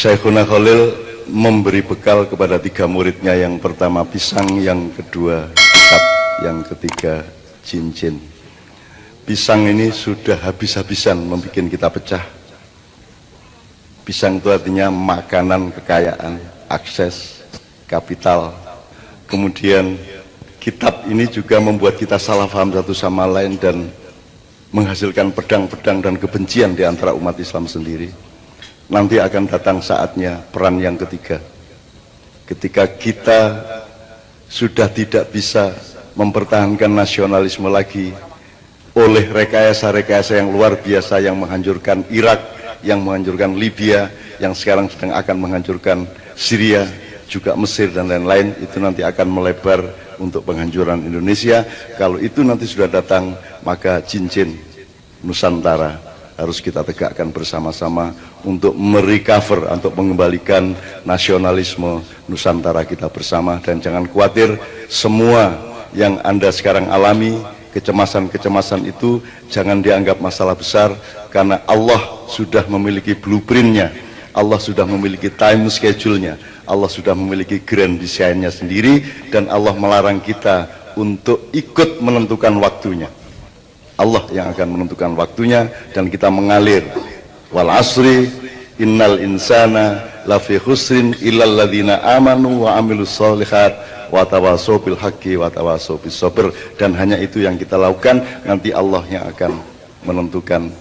Syekhuna Khalil memberi bekal kepada 3 muridnya, yang pertama pisang, yang kedua kitab, yang ketiga cincin. Pisang ini sudah habis-habisan membuat kita pecah. Pisang itu artinya makanan, kekayaan, akses, kapital. Kemudian kitab ini juga membuat kita salah paham satu sama lain dan menghasilkan pedang-pedang dan kebencian di antara umat Islam sendiri. Nanti akan datang saatnya peran yang ketiga, ketika kita sudah tidak bisa mempertahankan nasionalisme lagi oleh rekayasa-rekayasa yang luar biasa yang menghancurkan Irak, yang menghancurkan Libya, yang sekarang sedang akan menghancurkan Syria, juga Mesir dan lain-lain. Itu nanti akan melebar untuk penghancuran Indonesia. Kalau itu nanti sudah datang, maka cincin Nusantara harus kita tegakkan bersama-sama untuk merecover, untuk mengembalikan nasionalisme Nusantara kita bersama. Dan jangan khawatir, semua yang Anda sekarang alami, kecemasan-kecemasan itu jangan dianggap masalah besar, karena Allah sudah memiliki blueprintnya, Allah sudah memiliki time schedule-nya, Allah sudah memiliki grand design-nya sendiri, dan Allah melarang kita untuk ikut menentukan waktunya. Allah yang akan menentukan waktunya, dan kita mengalir. Wal asri innal insana lafi khusrin illal ladzina amanu wa amilus sholihat wa tawassaw bil haqqi wa tawassaw bis sabr. Dan hanya itu yang kita lakukan. Nanti Allah yang akan menentukan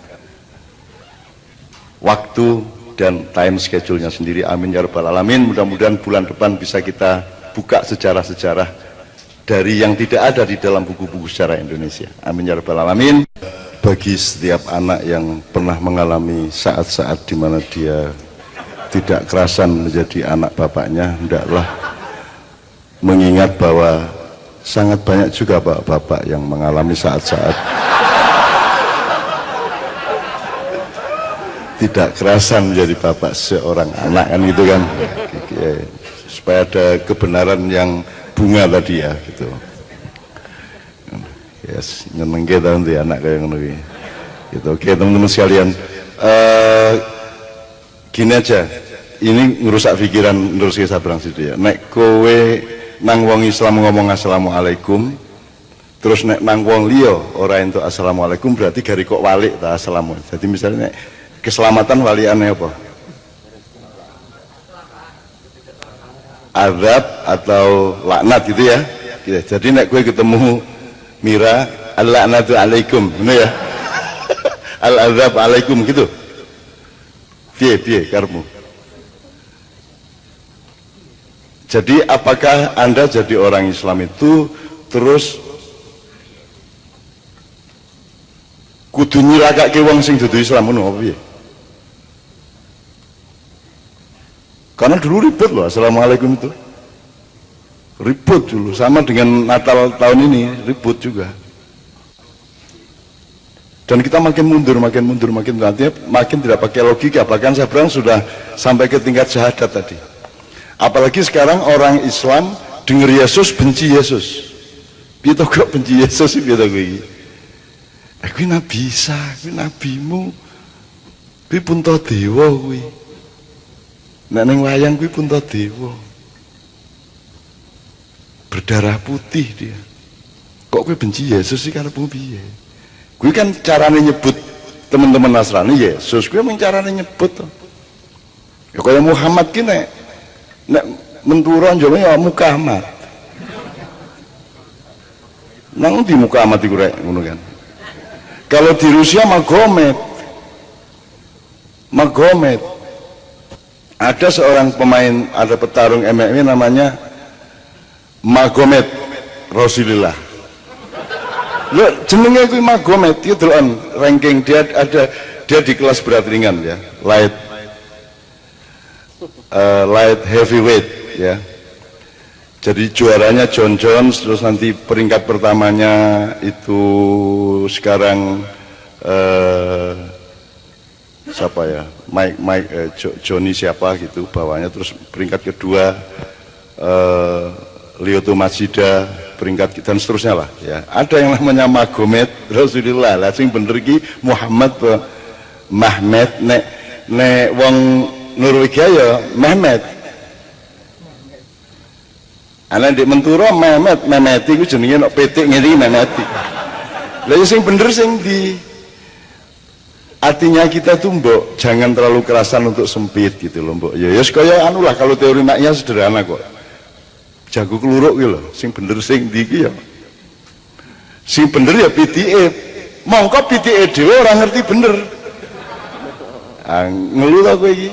waktu dan time schedule-nya sendiri. Amin ya rabbal alamin. Mudah-mudahan bulan depan bisa kita buka sejarah-sejarah dari yang tidak ada di dalam buku-buku sejarah Indonesia. Amin ya rabbal alamin. Bagi setiap anak yang pernah mengalami saat-saat di mana dia tidak kerasan menjadi anak bapaknya, hendaklah mengingat bahwa sangat banyak juga bapak-bapak yang mengalami saat-saat tidak kerasan menjadi bapak seorang anak, kan gitu kan, supaya ada kebenaran yang bunga tadi ya gitu. Yes, nyeneng kita nanti anak kayak ngono gitu. Oke teman-teman sekalian, gini aja, ini ngerusak pikiran terus kita berang situ ya. Nek kowe nang wong Islam ngomong assalamualaikum, terus nek nang wong liya ora entuk assalamualaikum, berarti gari kok walik ta assalamu. Jadi misalnya nek keselamatan waliane apa? Azab atau laknat gitu ya. Jadi nek kowe ketemu Mira, al-laknatu alaikum, bener ya? Al-azab alaikum gitu. Piye karepmu? Jadi apakah Anda jadi orang Islam itu terus kudu nyirakake wong sing dudu Islam ngono apa piye? Karena dulu ribet loh assalamualaikum itu. Ribut dulu, sama dengan Natal tahun ini ribut juga. Dan kita makin mundur, artinya makin tidak pakai logika. Bahkan saya bilang sudah sampai ke tingkat syahadat tadi. Apalagi sekarang orang Islam dengar Yesus benci Yesus. Piye to kok benci Yesus piye to kuwi? Kuwi nabi Isa, kuwi nabimu. Kuwi Puntadewa kuwi. Nek ning wayang kuwi Puntadewa. Berdarah putih dia. Kok gue benci Yesus sih karena piye? Gue kan caranya nyebut teman-teman Nasrani Yesus, gue emang caranya nyebut toh. Ya kayak Muhammad gini, nek menturun jauh ya Muhammad. Nang di Muhammad itu rek, ngono kan. Kalau di Rusia Magomed. Ada seorang pemain, ada petarung MMA namanya Magomed Rasulullah. Lo jenenge kuwi Magomed, itu deloken ranking dia di kelas berat ringan ya, light heavyweight ya. Jadi juaranya John Jones, terus nanti peringkat pertamanya itu sekarang siapa ya, Johnny siapa gitu bawahnya, terus peringkat kedua Lyoto Machida, peringkat dan seterusnya lah ya. Ada yang namanya Magomed Rasulullah lah, sing bener iki Muhammad Mahmed. Nek wong Norwegia ya Mehmet. Ana di Menturo Mehmet iku jenenge nek petik ngene iki Mehmet. Lah ya sing bener sing di artinya kita tuh mbok jangan terlalu kerasan untuk sempit gitu loh mbok. Ya kaya anu lah, kalau teori maknya sederhana kok. Jago keluruk gitu loh, sing bener sing di iki ya. Sing bener ya PTE. Mongko PTE dhewe ora ngerti bener. Ngeluh aku iki.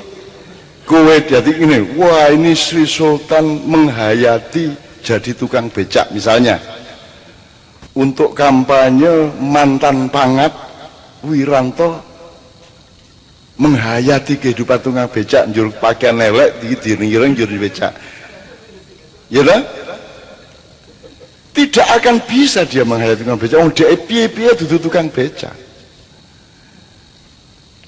Kowe jadi ini, wah ini Sri Sultan menghayati jadi tukang becak misalnya. Untuk kampanye mantan pangap Wiranto menghayati kehidupan tukang becak, njur pakaian elek diiring njur becak. Ya kan? Tidak akan bisa dia menghayati tukang becak. Wong dhek piye-piye dudu tukang becak.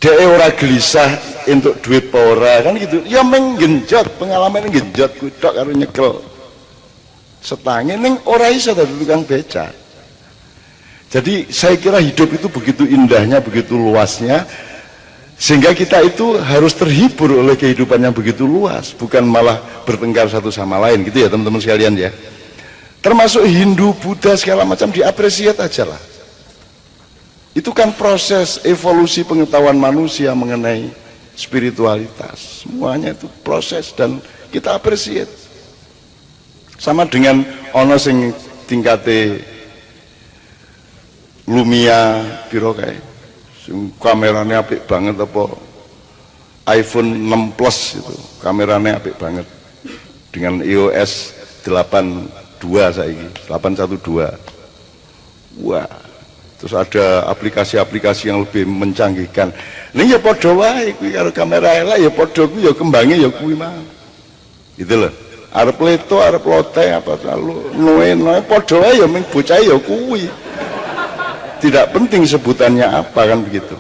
Dhek ora gelisah untuk duit apa ora kan gitu. Ya menggenjot, pengalaman genjot kuwi tok karo nyekel setange ning ora iso dadi tukang becak. Jadi saya kira hidup itu begitu indahnya, begitu luasnya, sehingga kita itu harus terhibur oleh kehidupan yang begitu luas, bukan malah bertengkar satu sama lain gitu ya teman-teman sekalian ya. Termasuk Hindu, Buddha segala macam diapresiat aja lah. Itu kan proses evolusi pengetahuan manusia mengenai spiritualitas. Semuanya itu proses dan kita apresiat. Sama dengan ono sing tingkate Lumia piro kae. Sing kamerane apik banget apa iPhone 6 Plus itu. Kamerane apik banget. Dengan iOS 82 saiki, 812. Wah. Terus ada aplikasi-aplikasi yang lebih mencanggihkan. Ini ya padha wae kuwi karo kamera elek ya padha kuwi ya kembange ya kuwi mah. Gitu loh. Arep leto, arep loteng apa terlalu noe padha wae ya ming bocah ya kuwi. Tidak penting sebutannya apa kan begitu.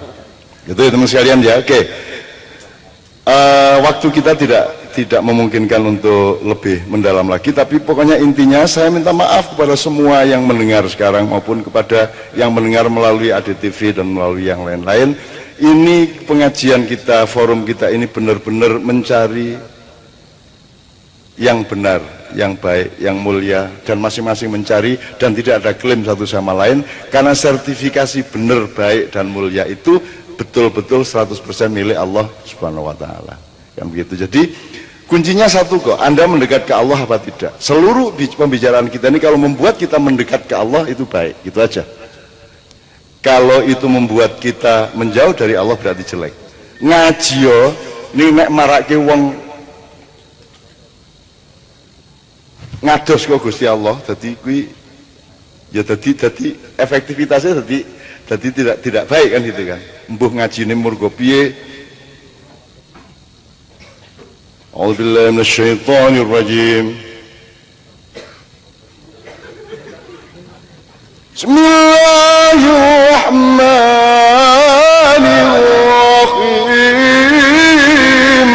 Gitu ya teman sekalian ya. Oke. Waktu kita tidak memungkinkan untuk lebih mendalam lagi, tapi pokoknya intinya saya minta maaf kepada semua yang mendengar sekarang maupun kepada yang mendengar melalui ADTV dan melalui yang lain-lain. Ini pengajian kita, forum kita ini benar-benar mencari yang benar, yang baik, yang mulia, dan masing-masing mencari dan tidak ada klaim satu sama lain, karena sertifikasi benar, baik, dan mulia itu betul-betul 100% milik Allah Subhanahu wa Ta'ala. Kan begitu. Jadi kuncinya satu kok, Anda mendekat ke Allah apa tidak. Seluruh pembicaraan kita ini kalau membuat kita mendekat ke Allah itu baik, itu aja. Kalau itu membuat kita menjauh dari Allah berarti jelek. Ngaji yo ini nek marake wong ngados kok Gusti Allah, jadi kui ya jadi efektivitasnya jadi tidak baik kan gitu kan. Mbuh ngajine murgo piye. A'udzubillahi minasyaitonir rajim. Bismillahirrahmanirrahim.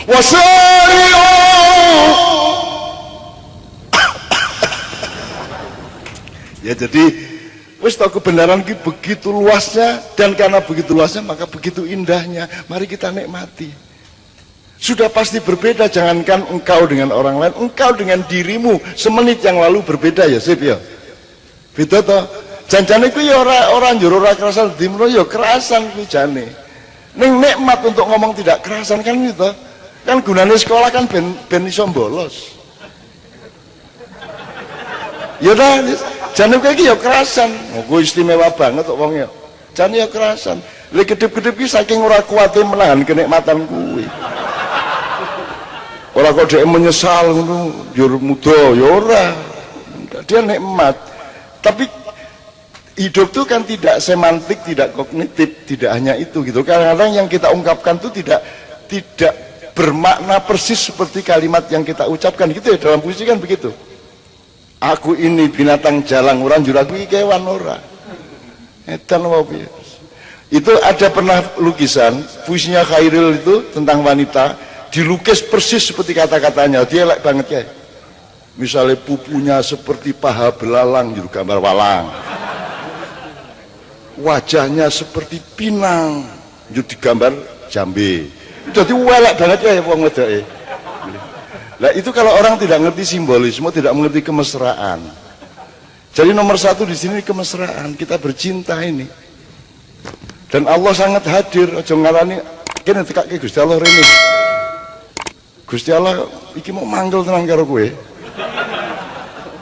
Wasari'u. Ya jadi wis tahu kebenaran ki begitu luasnya, dan karena begitu luasnya maka begitu indahnya. Mari kita nikmati. Sudah pasti berbeda, jangankan engkau dengan orang lain, engkau dengan dirimu semenit yang lalu berbeda ya sip ya. Beda toh. Janjane kuwi ya ora njur ora kerasan dimno ya kerasan kuwi jane. Ning nikmat untuk ngomong tidak kerasan kan gitu. Kan gunanya sekolah kan ben iso bolos. Ya dah, jane kowe iki ya kerasan. Kowe istimewa banget kok wong ya. Jane ya kerasan. Lek gedep-gedep iki saking ora kuwate menahan kenikmatan kuwi. Ora kok dhek menyesal ngono, njur muda ya ora. Dia nikmat. Tapi hidup itu kan tidak semantik, tidak kognitif, tidak hanya itu gitu. Kadang-kadang yang kita ungkapkan itu tidak bermakna persis seperti kalimat yang kita ucapkan gitu ya, dalam puisi kan begitu. Aku ini binatang jalang, orang juraku iki kewan ora. Edan wae. Itu ada pernah lukisan puisinya Khairil itu tentang wanita, dilukis persis seperti kata-katanya. Dia elek banget ya. Misalnya pupunya seperti paha belalang, juru gambar walang. wajahnya seperti pinang, yo digambar jambe. Jadi welek banget ya wong wedoke. Lah itu kalau orang tidak ngerti simbolisme, tidak mengerti kemesraan. Jadi nomor satu di sini kemesraan, kita bercinta ini. Dan Allah sangat hadir, aja ngarani kene tekake Gusti Allah rene. Gusti Allah iki mau manggil tenang karo kowe.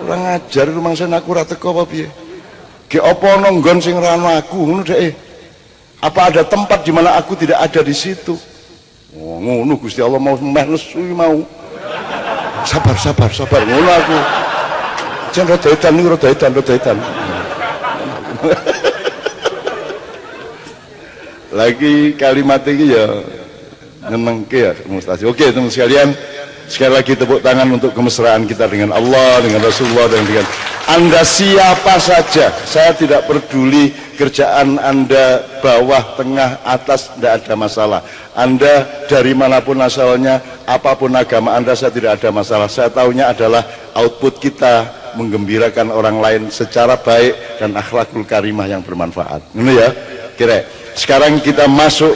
Ora ngajar rumangsa aku ora teko apa piye. Ge apa ana nggon sing ora ana aku ngono dhek. Apa ada tempat di mana aku tidak ada di situ? Oh, ngono Gusti Allah mau meh nesu mau. Sabar ngono aku. Jan rada edan. Lagi kalimat ini ya nyenengke ya Mustasi. Oke teman sekalian, sekali lagi tepuk tangan untuk kemesraan kita dengan Allah, dengan Rasulullah, dan dengan Anda siapa saja. Saya tidak peduli kerjaan Anda bawah, tengah, atas, tidak ada masalah. Anda dari manapun asalnya, apapun agama Anda, saya tidak ada masalah. Saya tahunya adalah output kita menggembirakan orang lain secara baik dan akhlakul karimah yang bermanfaat. Ini ya, kira. Sekarang kita masuk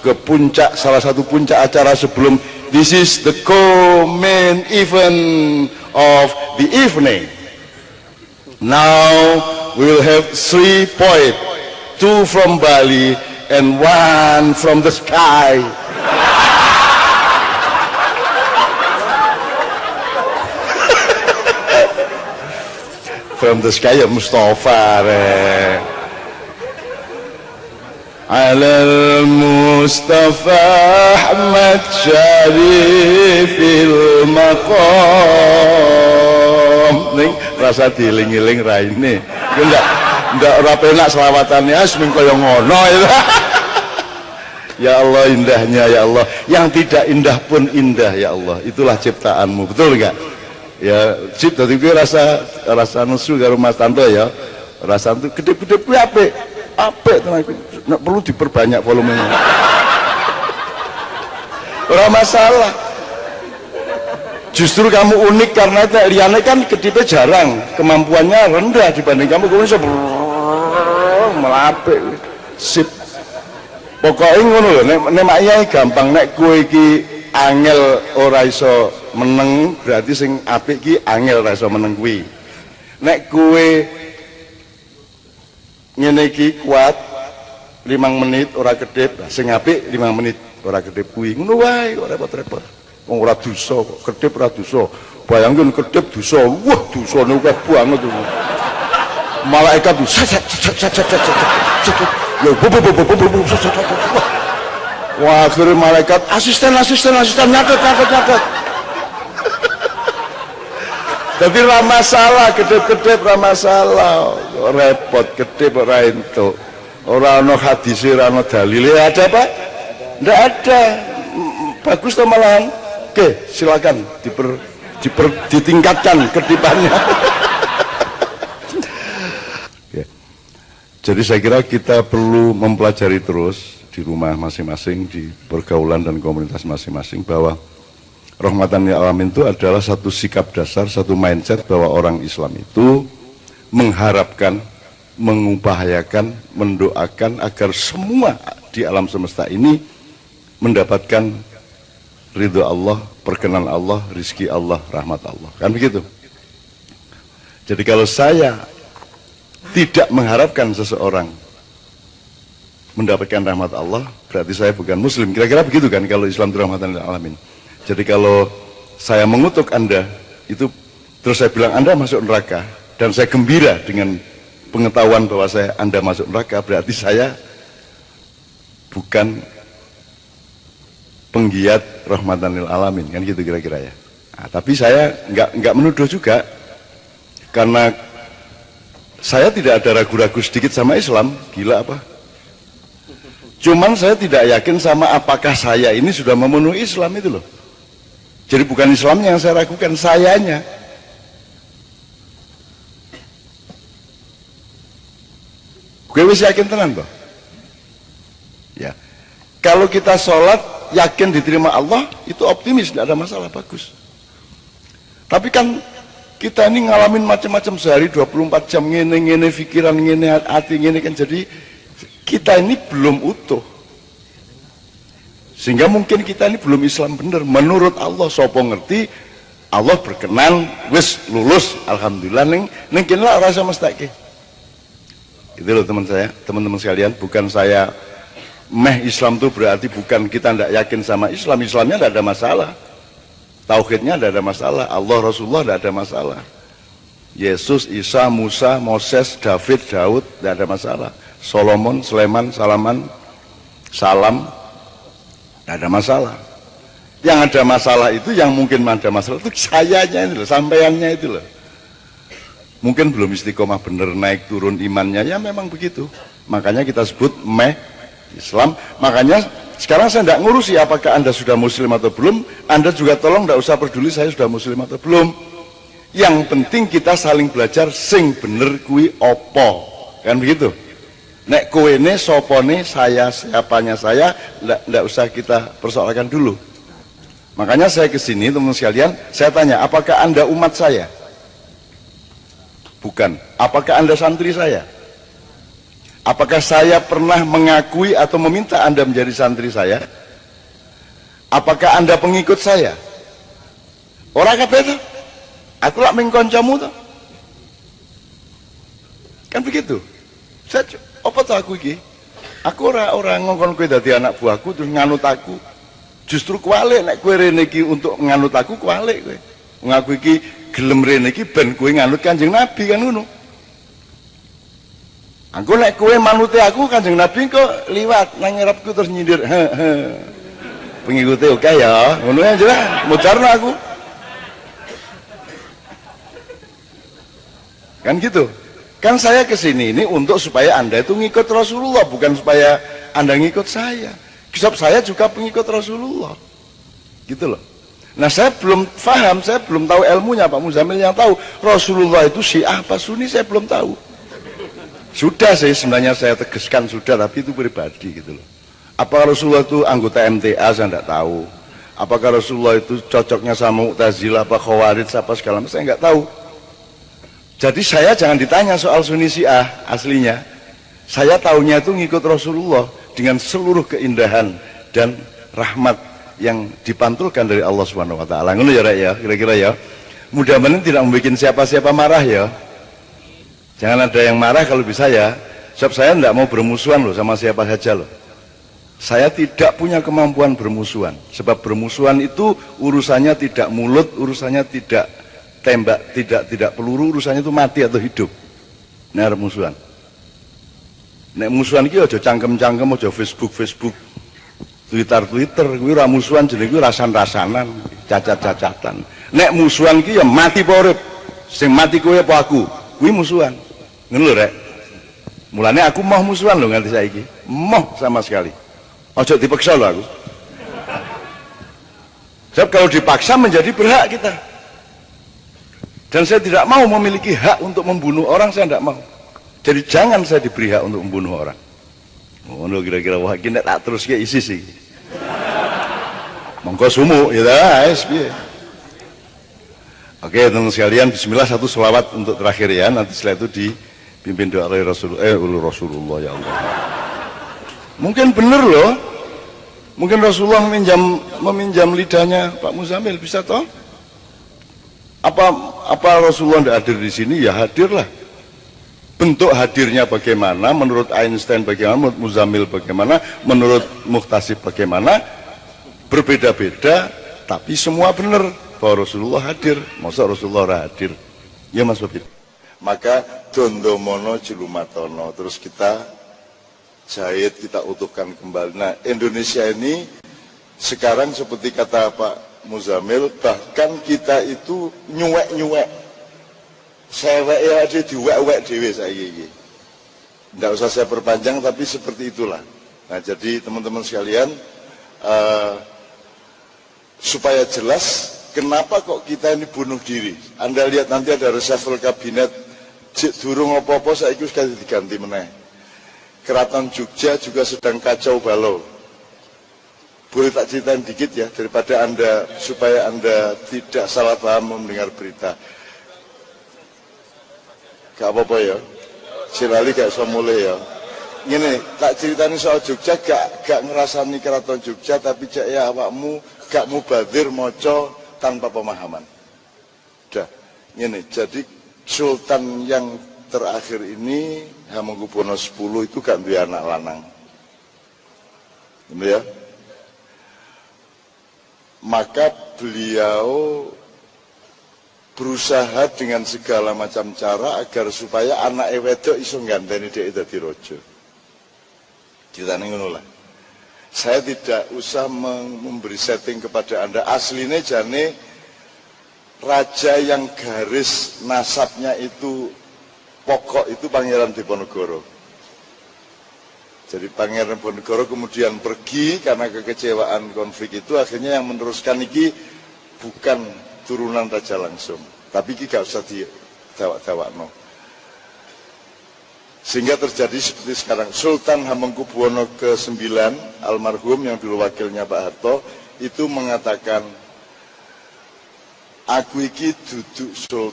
ke puncak, salah satu puncak acara sebelum. This is the main event of the evening. Now we will have 3 points, 2 from Bali and 1 from the sky. From the sky ya Mustafa. Alal Mustafa Ahmad Syarifil Maqam. Ning rasa dieling-eling raine. Ku ndak ora penak selawatane asming kaya ngono. Ya Allah, indahnya ya Allah. Yang tidak indah pun indah ya Allah. Itulah ciptaanmu. Betul enggak? Ya, cip dadi kuwi rasa nesu karo Mas Tanto ya. Rasa itu gede-gede kuwi apik. Apik tenan kuwi. Nek perlu diperbanyak volumenya. Ora masalah. Justru kamu unik karena liane kan kedipe jarang, kemampuannya rendah dibanding kamu iso melapik. Sip. Pokoke ngono lho, nek makyae gampang, nek kowe iki angel ora iso meneng, berarti sing apik ki angel ora iso meneng kuwi. Nek kowe ngene iki kuat 5 menit ora kedip, sing apik 5 menit ora kedip kuwi. Ngono wae kok repot-repot. Wong ora dosa kok, kedip ora dosa. Bayangke kedip dosa. Wah, dosane akeh banget itu. Malaikat lho, wah, akhirnya malaikat asisten nyatet. Jadi ra masalah, kedip-kedip ra masalah. Repot kedip ora entuk. Ora ana hadise, ora ana dalile, ada apa? Ndak ada. Bagus to malahan. Oke, silakan ditingkatkan kedipannya. Oke. Jadi saya kira kita perlu mempelajari terus di rumah masing-masing, di pergaulan dan komunitas masing-masing, bahwa rahmatan lil alamin itu adalah satu sikap dasar, satu mindset bahwa orang Islam itu mengharapkan, mengupayakan, mendoakan agar semua di alam semesta ini mendapatkan ridho Allah, perkenan Allah, rizki Allah, rahmat Allah. Kan begitu? Jadi kalau saya tidak mengharapkan seseorang mendapatkan rahmat Allah, berarti saya bukan muslim. Kira-kira begitu kan kalau Islam itu rahmatan lil alamin. Jadi kalau saya mengutuk Anda, itu terus saya bilang Anda masuk neraka, dan saya gembira dengan pengetahuan bahwa Anda masuk neraka, berarti saya bukan penggiat rahmatan lil alamin, kan gitu kira-kira ya. Nah, tapi saya nggak menuduh juga, karena saya tidak ada ragu-ragu sedikit sama Islam. Gila apa? Cuman saya tidak yakin sama apakah saya ini sudah memenuhi Islam itu loh. Jadi bukan Islamnya yang saya ragukan, sayanya. Gue wis yakin tenan toh. Ya. Kalau kita sholat yakin diterima Allah, itu optimis, tidak ada masalah, bagus. Tapi kan kita ini ngalamin macam-macam sehari 24 jam, ngene-ngene pikiran, ngene hati, ngene kan, jadi kita ini belum utuh, sehingga mungkin kita ini belum Islam bener menurut Allah. Sopo ngerti Allah berkenan wis lulus alhamdulillah ning kene lah rasa mestake. Itu loh teman-teman sekalian, bukan saya Islam itu berarti bukan kita tidak yakin sama Islam. Islamnya tidak ada masalah, tauhidnya tidak ada masalah, Allah Rasulullah tidak ada masalah, Yesus, Isa, Musa, Moses, David, Daud tidak ada masalah, Solomon, Sulaiman, Salam tidak ada masalah. Yang ada masalah itu, yang mungkin ada masalah itu sayanya itu loh, sampaiannya itu loh. Mungkin belum istiqomah bener, naik turun imannya, ya memang begitu. Makanya kita sebut Islam. Makanya sekarang saya tidak ngurusi apakah Anda sudah muslim atau belum. Anda juga tolong tidak usah peduli saya sudah muslim atau belum. Yang penting kita saling belajar sing bener kui opo, kan begitu. Nek kowe ne sopone saya, siapanya saya, tidak usah kita persoalkan dulu. Makanya saya kesini teman-teman sekalian, saya tanya apakah Anda umat saya? Bukan. Apakah Anda santri saya? Apakah saya pernah mengakui atau meminta Anda menjadi santri saya? Apakah Anda pengikut saya? Orang kabeh itu? Aku lak ming kancamu to. Kan begitu. Saya apa to aku iki? Aku ora ngongkon kowe dadi anak buahku terus nganut aku. Justru kualik nek kowe rene iki untuk nganut aku, kualik kowe. Wong aku iki gelem rene iki ben kowe nganut Kanjeng Nabi kan ngono. Aku nek kowe manute aku Kanjeng Nabi kok liwat nang ngarepku terus nyindir. Pengikute oke ya, ngono aja lah, mujarno aku. Kan gitu. Kan saya kesini ini untuk supaya Anda itu ngikut Rasulullah, bukan supaya Anda ngikut saya. Sebab saya juga pengikut Rasulullah. Gitu loh. Nah saya belum paham, saya belum tahu ilmunya. Pak Muzamil yang tahu Rasulullah itu Syiah apa Sunni saya belum tahu. Sudah sih sebenarnya saya tegaskan sudah, tapi itu pribadi gitu loh. Apakah Rasulullah itu anggota MTA saya tidak tahu. Apakah Rasulullah itu cocoknya sama Mu'tazilah apa Khawarij apa segala macam saya nggak tahu. Jadi saya jangan ditanya soal Sunni Syiah aslinya. Saya tahunya itu ngikut Rasulullah dengan seluruh keindahan dan rahmat yang dipantulkan dari Allah Subhanahu wa taala. Ngono ya, Rek ya, kira-kira ya. Mudah-mudahan tidak membuat siapa-siapa marah ya. Jangan ada yang marah kalau bisa ya. Sebab saya tidak mau bermusuhan loh sama siapa saja loh. Saya tidak punya kemampuan bermusuhan. Sebab bermusuhan itu urusannya tidak mulut, urusannya tidak tembak, tidak peluru, urusannya itu mati atau hidup. Ini ada musuhan. Nek musuhan iki aja cangkem-cangkem, aja Facebook, Twitter, kuwi ora musuhan jenenge kuwi rasan-rasanan, cacat-cacatan. Nek musuhan iki ya mati apa urip. Sing mati kowe apa aku? Kuwi musuhan. Ngono lho, Rek. Mulane aku mau musuhan lho nganti saiki. Moh sama sekali. Aja dipaksa lho aku. Sebab kalau dipaksa menjadi berhak kita. Dan saya tidak mau memiliki hak untuk membunuh orang, saya tidak mau. Jadi jangan saya diberi hak untuk membunuh orang. Oh, kira-kira wah iki nek tak terus ke isi sih. Monggo sumu ya guys, piye. Oke, teman sekalian, bismillah satu selawat untuk terakhir ya. Nanti setelah itu dipimpin doa oleh Rasulullah ya Allah. Mungkin benar loh. Mungkin Rasulullah meminjam lidahnya Pak Muzamil, bisa toh? Apa Rasulullah tidak hadir di sini? Ya hadirlah. Bentuk hadirnya bagaimana, menurut Einstein bagaimana, menurut Muzamil bagaimana, menurut Muhtasib bagaimana, berbeda-beda, tapi semua benar bahwa Rasulullah hadir. Masa Rasulullah hadir? Ya Mas Bobit. Maka Dondomono Cilumatono, terus kita jahit, kita utuhkan kembali. Nah, Indonesia ini sekarang seperti kata Pak Muzamil, bahkan kita itu nyuwek-nyuwek. Sewek ya aja diwek-wek dewe saiki. Tidak usah saya perpanjang, tapi seperti itulah. Nah, jadi teman-teman sekalian, supaya jelas kenapa kok kita ini bunuh diri. Anda lihat nanti ada reshuffle kabinet, durung apa-apa saiki sekali diganti meneh. Keraton Jogja juga sedang kacau balau. Boleh tak ceritain dikit ya, daripada Anda, supaya Anda tidak salah paham mendengar berita. Gak apa-apa ya, Silali gak bisa mulai ya. Gini, tak ceritani soal Jogja, gak ngerasani keraton Jogja, tapi cek ya awakmu gak mubadir moco tanpa pemahaman. Udah, gini, jadi sultan yang terakhir ini Hamengkubuwono X itu gak duwe anak lanang. Gitu ya. Maka beliau berusaha dengan segala macam cara agar supaya anak wedok iso ngganteni dhek dadi raja. Ceritane ngono lah. Saya tidak usah memberi setting kepada Anda. Aslinya jane raja yang garis nasabnya itu pokok itu Pangeran Diponegoro. Jadi Pangeran Diponegoro kemudian pergi karena kekecewaan konflik itu, akhirnya yang meneruskan iki bukan turunan raja langsung, tapi iki gak usah didawak-dawakno. Sehingga terjadi seperti sekarang. Sultan Hamengkubuwono ke-9 almarhum yang dulu wakilnya Pak Harto itu mengatakan, aku iki duduk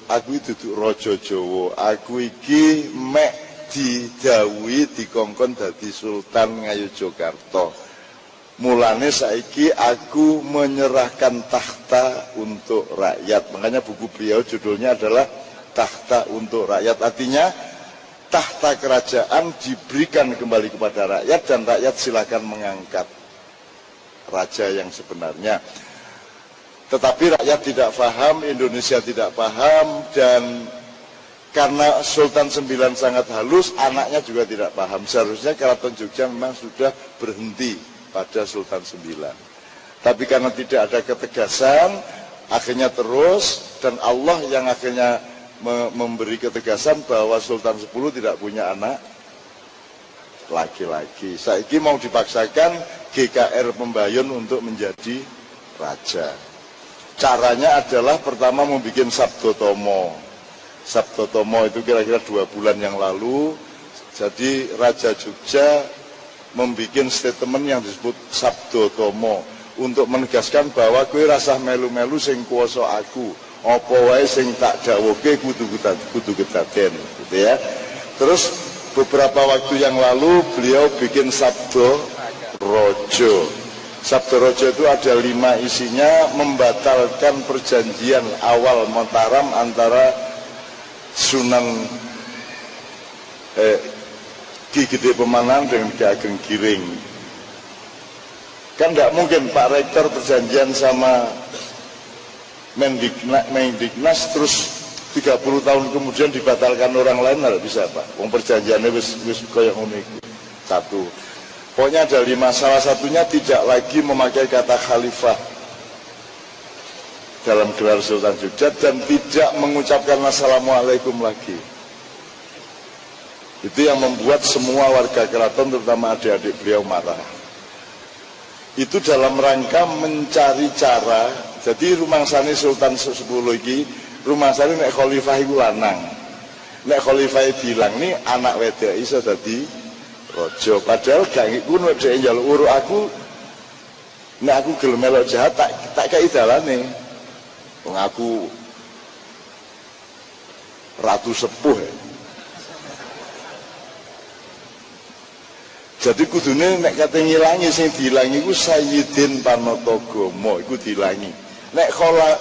raja Jawa, aku iki mek didhawuhi dikongkon dadi Sultan Ngayogyakarta. Mulane saiki aku menyerahkan takhta untuk rakyat. Makanya buku beliau judulnya adalah Takhta untuk Rakyat. Artinya tahta kerajaan diberikan kembali kepada rakyat dan rakyat silakan mengangkat raja yang sebenarnya. Tetapi rakyat tidak paham, Indonesia tidak paham, dan karena Sultan IX sangat halus, anaknya juga tidak paham. Seharusnya Keraton Jogja memang sudah berhenti pada Sultan IX. Tapi karena tidak ada ketegasan, akhirnya terus, dan Allah yang akhirnya memberi ketegasan bahwa Sultan X tidak punya anak laki-laki. Saiki mau dipaksakan GKR Pembayun untuk menjadi raja. Caranya adalah pertama membuat Sabdotomo. Sabdotomo itu kira-kira 2 bulan yang lalu. Jadi Raja Jogja membuat statement yang disebut Sabdotomo untuk menegaskan bahwa kowe rasah melu-melu sing kuwasa aku. Apa wae sing tak dawuhke kudu kedaden, gitu ya. Terus beberapa waktu yang lalu beliau bikin Sabdo Rojo. Sabdo Rojo itu ada 5 isinya, membatalkan perjanjian awal Mataram antara Sunan Ki Gede Pemanan dengan Ki Ageng Giring. Kan tidak mungkin Pak Rektor perjanjian sama Mendiknas terus 30 tahun kemudian dibatalkan orang lain, nggak bisa Pak. Wong perjanjiannya wis koyo ngono iku. Satu. Pokoknya ada 5, salah satunya tidak lagi memakai kata khalifah dalam gelar Sultan Jogja dan tidak mengucapkan assalamualaikum lagi. Itu yang membuat semua warga keraton terutama adik-adik beliau marah. Itu dalam rangka mencari cara. Jadi rumangsane Sultan 10 iki, rumangsane nek khalifah iku lanang. Nek khalifah bilang nih anak wedok iso dadi raja. Padahal gak ngono dhek njaluk uruk aku. Nek aku gelem melok jahat tak kei dalane. Wong aku ratu sepuh. Jadi kudune nek kate ngilangi sing diilangi iku Sayyidin Panatagama iku diilangi. Nek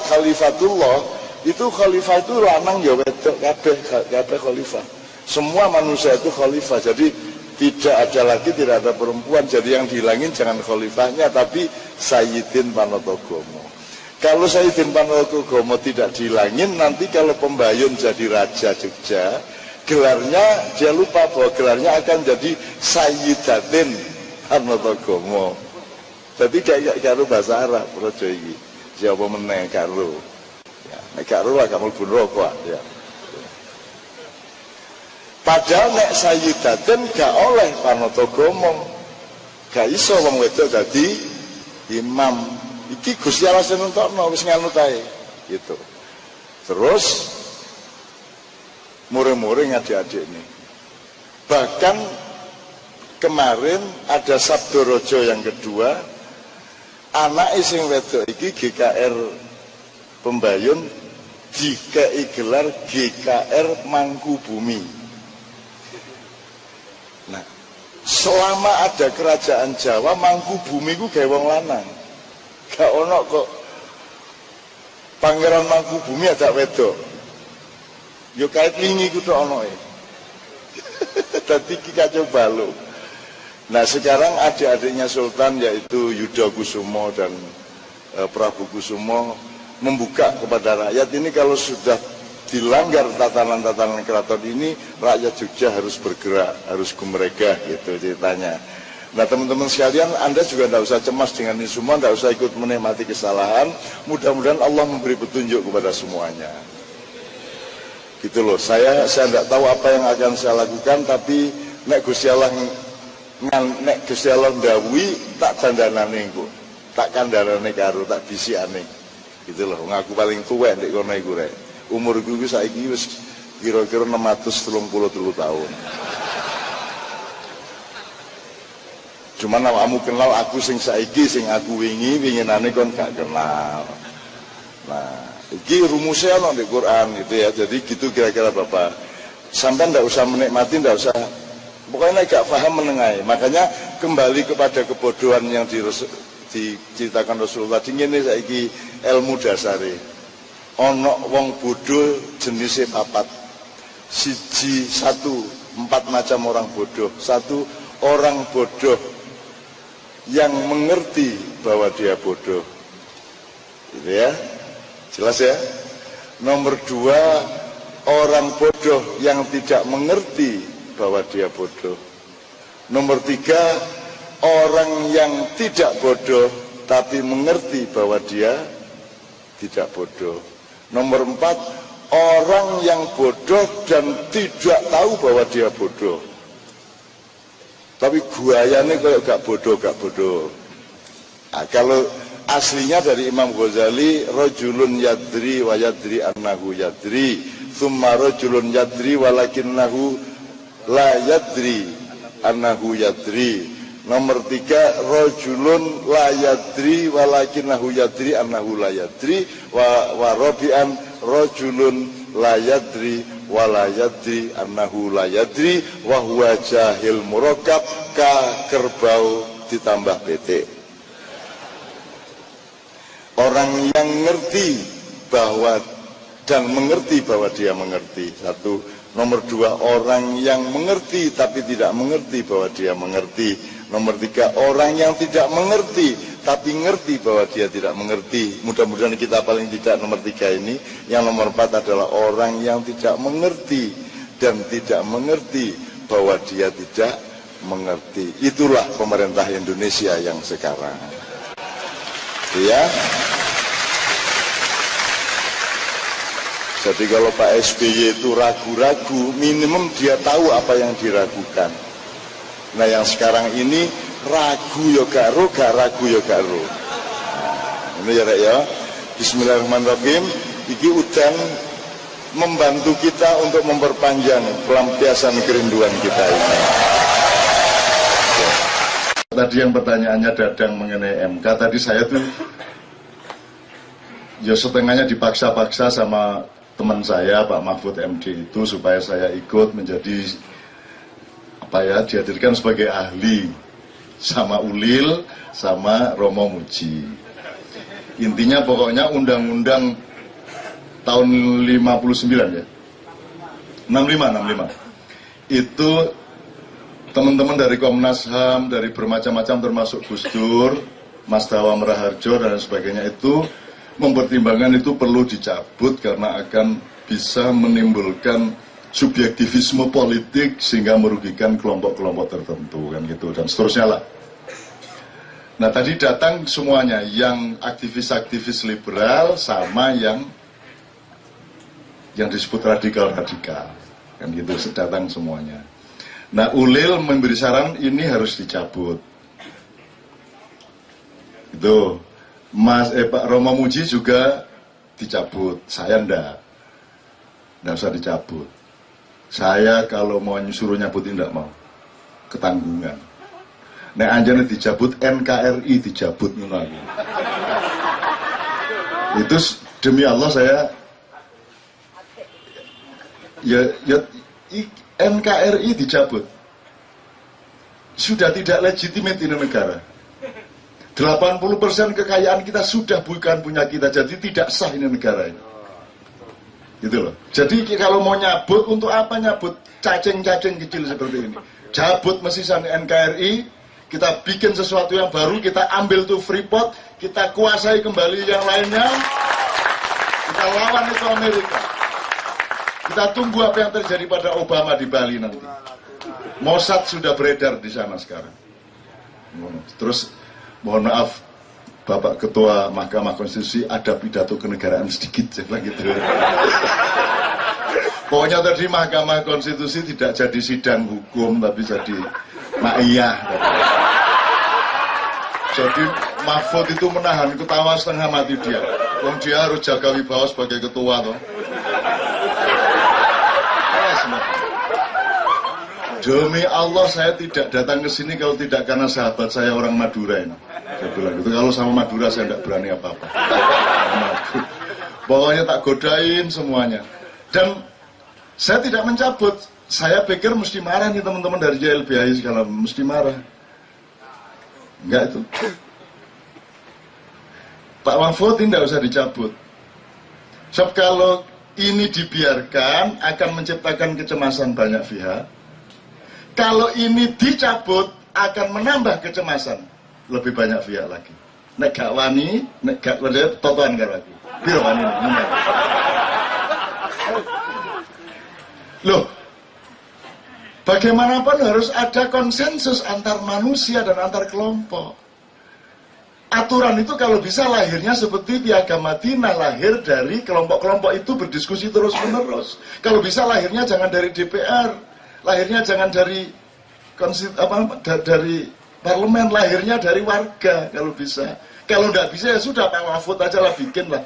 khalifatullah itu khalifah itu lanang ya wedok kabeh khalifah. Semua manusia itu khalifah. Jadi tidak ada perempuan. Jadi yang dihilangin jangan khalifahnya tapi Sayyidin Panatagama. Kalau Sayyidin Panatagama tidak dihilangin, nanti kalau Pembayun jadi Raja Jogja, gelarnya dia lupa bahwa gelarnya akan jadi Sayyidatin Panatagama. Jadi kayak karo bahasa Arab raja iki. Siapa meneh karo. Ya, nek karo lah kamu mlebu neraka ya. Padahal nek Sayyidatin gak oleh Panatagama. Gak iso wong wedok dadi imam. Iki Gusti Allah sing nentokno wis nganut ae gitu. Terus muring-muring adik-adik ini. Bahkan kemarin ada Sabdo Rojo yang kedua, anak sing wedok iki GKR Pembayun dikei gelar GKR Mangkubumi. Nah, selama ada kerajaan Jawa, mangku bumi ku gawe wong lanang. Gak ono kok pangeran mangku bumi ada wedok. Yo kait wingi ku tok ono e. Dadi ki kacau balau. Nah sekarang adik-adiknya Sultan yaitu Yuda Kusumo dan Prabu Kusumo membuka kepada rakyat ini, kalau sudah dilanggar tatanan-tatanan keraton ini, rakyat Jogja harus bergerak, harus gumerega gitu ceritanya. Nah teman-teman sekalian, Anda juga tidak usah cemas dengan ini semua, tidak usah ikut menikmati kesalahan. Mudah-mudahan Allah memberi petunjuk kepada semuanya. Gitu loh, saya tidak tahu apa yang akan saya lakukan, tapi nek Gusti Allah ndawuhi tak dandanane engko. Tak kandhanane karo tak bisikane. Gitu loh, ngaku paling tuwek ndek kono iku rek. Umurku iku saiki wis kira-kira 633 tahun. Cuman awakmu kenal aku sing saiki, sing aku winginane kon gak kenal. Nah, iki rumusnya ono di Quran gitu ya. Jadi gitu kira-kira Bapak. Sampai ndak usah menikmati, ndak usah. Pokoknya gak paham menengahi. Makanya kembali kepada kebodohan yang diceritakan Rasulullah. Ngene saiki ilmu dasare. Ono wong bodoh jenisnya papat. Siji, satu, 4 macam orang bodoh. Satu, orang bodoh yang mengerti bahwa dia bodoh. Gitu ya. Jelas ya? Nomor 2, orang bodoh yang tidak mengerti bahwa dia bodoh. Nomor 3, orang yang tidak bodoh tapi mengerti bahwa dia tidak bodoh. Nomor 4, orang yang bodoh dan tidak tahu bahwa dia bodoh. Tapi guayane kayak gak bodoh. Nah, kalau aslinya dari Imam Ghazali, rajulun yadri wa yadri annahu yadri, thumma rajulun yadri walakinnahu la yadri annahu yadri. Nomor 3, rajulun la yadri walakinnahu yadri annahu la yadri, wa rabi'an rajulun la yadri wa la yadri annahu la yadri wa huwa jahil murakkab, ka kerbau ditambah petik. Orang yang ngerti bahwa dan mengerti bahwa dia mengerti. Satu. Nomor 2, orang yang mengerti tapi tidak mengerti bahwa dia mengerti. Nomor 3, orang yang tidak mengerti tapi ngerti bahwa dia tidak mengerti. Mudah-mudahan kita paling tidak nomor 3 ini. Yang nomor 4 adalah orang yang tidak mengerti dan tidak mengerti bahwa dia tidak mengerti. Itulah pemerintah Indonesia yang sekarang. Ya. Jadi kalau Pak SBY itu ragu-ragu, minimum dia tahu apa yang diragukan. Nah yang sekarang ini ragu ya gak ro, gak ragu ya gak ro. Nah, ini ya Rek ya. Bismillahirrahmanirrahim. Iki udan membantu kita untuk memperpanjang pelampiasan kerinduan kita ini. Tadi yang pertanyaannya Dadang mengenai MK, tadi saya tuh ya setengahnya dipaksa-paksa sama teman saya Pak Mahfud MD itu supaya saya ikut menjadi dihadirkan sebagai ahli sama Ulil sama Romo Muji. Intinya pokoknya undang-undang tahun 59 ya 65 itu teman-teman dari Komnas HAM, dari bermacam-macam termasuk Gus Dur, Mas Dawa Meraharjo dan sebagainya itu mempertimbangkan itu perlu dicabut karena akan bisa menimbulkan subjektivisme politik sehingga merugikan kelompok-kelompok tertentu kan gitu dan seterusnya lah. Nah tadi datang semuanya, yang aktivis-aktivis liberal sama yang disebut radikal-radikal kan gitu, datang semuanya. Nah Ulil memberi saran ini harus dicabut. Itu Pak Romo Muji juga dicabut, saya ndak usah dicabut. Saya kalau mau suruh nyabutin ndak mau, ketanggungan. Nek anjane dicabut, NKRI dicabut lagi. Itu demi Allah saya ya NKRI dicabut. sudah tidak legitimate ini negara. 80% kekayaan kita sudah bukan punya kita, jadi tidak sah ini negara ini. Gitu loh. Jadi kalau mau nyabut, untuk apa nyabut cacing-cacing kecil seperti ini? Cabut mesin NKRI, kita bikin sesuatu yang baru, kita ambil tuh Freeport, kita kuasai kembali yang lainnya, kita lawan itu Amerika. Kita tunggu apa yang terjadi pada Obama di Bali nanti. Mossad sudah beredar di sana sekarang. Terus mohon maaf, Bapak Ketua Mahkamah Konstitusi, ada pidato kenegaraan sedikit, saya bilang gitu. Pokoknya tadi Mahkamah Konstitusi tidak jadi sidang hukum, tapi jadi maiyah. Jadi Mahfud itu menahan ketawa setengah mati dia. Dia harus jaga wibawa sebagai ketua toh. Demi Allah saya tidak datang ke sini kalau tidak karena sahabat saya orang Madura ini. Saya bilang gitu, kalau sama Madura saya tidak berani apa-apa. Pokoknya tak godain semuanya. Dan saya tidak mencabut. Saya pikir mesti marah nih teman-teman dari YLBHI segala, mesti marah. Enggak itu. Pak Mahfud tidak usah dicabut. Sebab kalau ini dibiarkan akan menciptakan kecemasan banyak pihak. Kalau ini dicabut akan menambah kecemasan lebih banyak pihak lagi. Nek gak wani, nek gak wani, totoan gak lagi. Biar wani. Loh, bagaimanapun harus ada konsensus antar manusia dan antar kelompok. Aturan itu kalau bisa lahirnya seperti Piagam Madinah, lahir dari kelompok-kelompok itu berdiskusi terus-menerus. Kalau bisa lahirnya jangan dari DPR, lahirnya jangan dari dari parlemen, lahirnya dari warga kalau bisa. Kalau nggak bisa ya sudah, Pak Mahfud aja lah, bikin lah.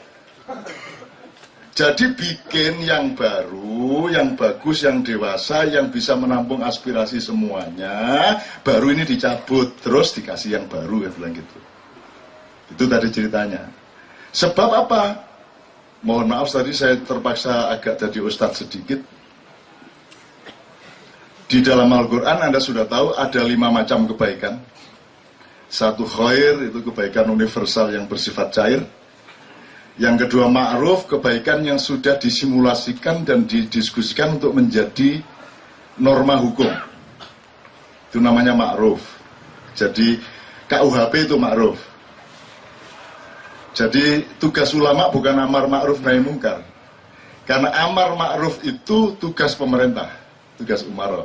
Jadi bikin yang baru, yang bagus, yang dewasa, yang bisa menampung aspirasi semuanya, baru ini dicabut, terus dikasih yang baru, ya bilang gitu. Itu tadi ceritanya. Sebab apa? Mohon maaf tadi saya terpaksa agak jadi ustadz sedikit. Di dalam Al-Quran Anda sudah tahu ada 5 macam kebaikan. Satu khair, itu kebaikan universal yang bersifat cair. Yang kedua ma'ruf, kebaikan yang sudah disimulasikan dan didiskusikan untuk menjadi norma hukum. Itu namanya ma'ruf. Jadi KUHP itu ma'ruf. Jadi tugas ulama bukan amar ma'ruf nahi mungkar. Karena amar ma'ruf itu tugas pemerintah, tugas umara.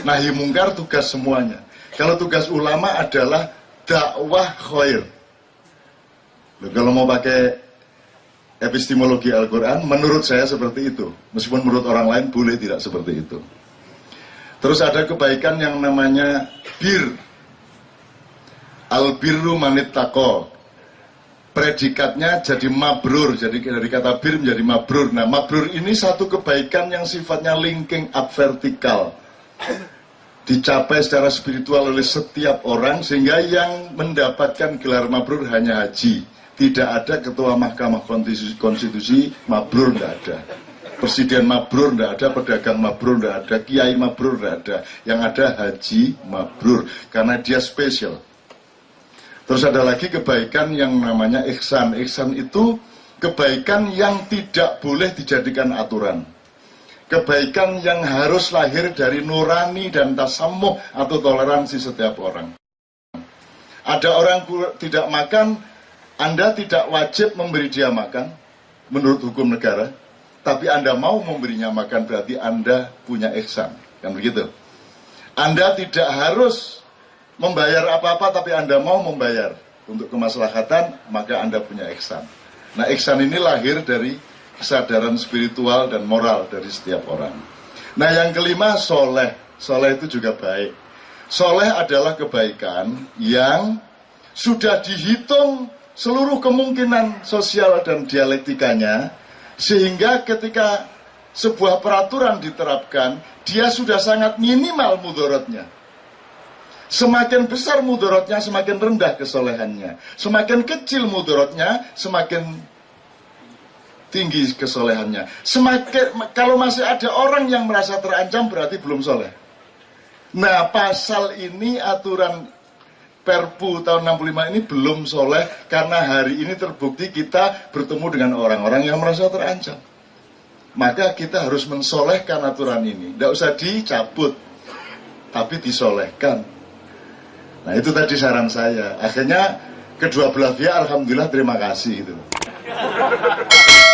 Nahi mungkar tugas semuanya. Kalau tugas ulama adalah dakwah khair. Kalau mau pakai epistemologi Al-Quran, menurut saya seperti itu. Meskipun menurut orang lain boleh tidak seperti itu. Terus ada kebaikan yang namanya bir. Al-birru manittaqo. Predikatnya jadi mabrur, jadi dari kata bir menjadi mabrur. Nah, mabrur ini satu kebaikan yang sifatnya linking up vertikal, dicapai secara spiritual oleh setiap orang, sehingga yang mendapatkan gelar mabrur hanya haji. Tidak ada ketua Mahkamah Konstitusi mabrur, tidak ada. Presiden mabrur tidak ada, pedagang mabrur tidak ada, kiai mabrur tidak ada. Yang ada haji mabrur, karena dia spesial. Terus ada lagi kebaikan yang namanya ihsan. Ihsan itu kebaikan yang tidak boleh dijadikan aturan. Kebaikan yang harus lahir dari nurani dan tasamuh atau toleransi setiap orang. Ada orang tidak makan, Anda tidak wajib memberi dia makan menurut hukum negara, tapi Anda mau memberinya makan, berarti Anda punya ihsan. Kan begitu? Anda tidak harus membayar apa-apa, tapi Anda mau membayar untuk kemaslahatan, maka Anda punya ihsan. Nah, ihsan ini lahir dari kesadaran spiritual dan moral dari setiap orang. Nah, yang kelima, soleh. Soleh itu juga baik. Soleh adalah kebaikan yang sudah dihitung seluruh kemungkinan sosial dan dialektikanya, sehingga ketika sebuah peraturan diterapkan, dia sudah sangat minimal mudorotnya. Semakin besar mudorotnya, semakin rendah kesolehannya. Semakin kecil mudorotnya, semakin tinggi kesolehannya. Kalau masih ada orang yang merasa terancam, berarti belum soleh. Nah, pasal ini, aturan Perpu tahun 65 ini belum soleh karena hari ini terbukti kita bertemu dengan orang-orang yang merasa terancam. Maka kita harus mensolehkan aturan ini. Tidak usah dicabut, tapi disolehkan. Nah, itu tadi saran saya. Akhirnya kedua belah pihak alhamdulillah terima kasih gitu.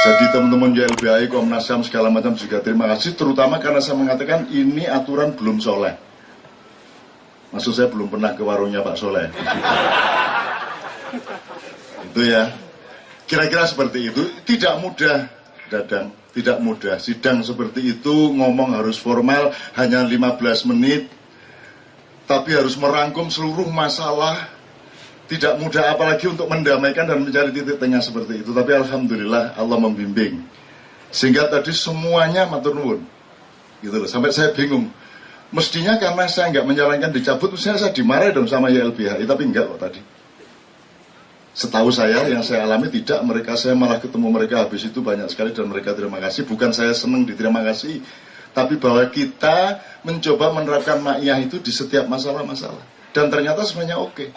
Jadi teman-teman YLBHI, Komnas HAM segala macam juga terima kasih, terutama karena saya mengatakan ini aturan belum soleh. Maksud saya belum pernah ke warungnya Pak Soleh. Itu ya. Kira-kira seperti itu. Tidak mudah, Dadang. Tidak mudah. Sidang seperti itu ngomong harus formal hanya 15 menit. Tapi harus merangkum seluruh masalah. Tidak mudah apalagi untuk mendamaikan dan mencari titik tengah seperti itu. Tapi alhamdulillah Allah membimbing. Sehingga tadi semuanya matur nuwun. Gitu loh. Sampai saya bingung. Mestinya karena saya nggak menyarankan dicabut, mestinya saya dimarahi dong sama YLBHI, tapi enggak kok tadi. Setahu saya, yang saya alami tidak, saya malah ketemu mereka habis itu banyak sekali dan mereka terima kasih. Bukan saya senang diterima kasih, tapi bahwa kita mencoba menerapkan ma'iyah itu di setiap masalah-masalah. Dan ternyata sebenarnya oke.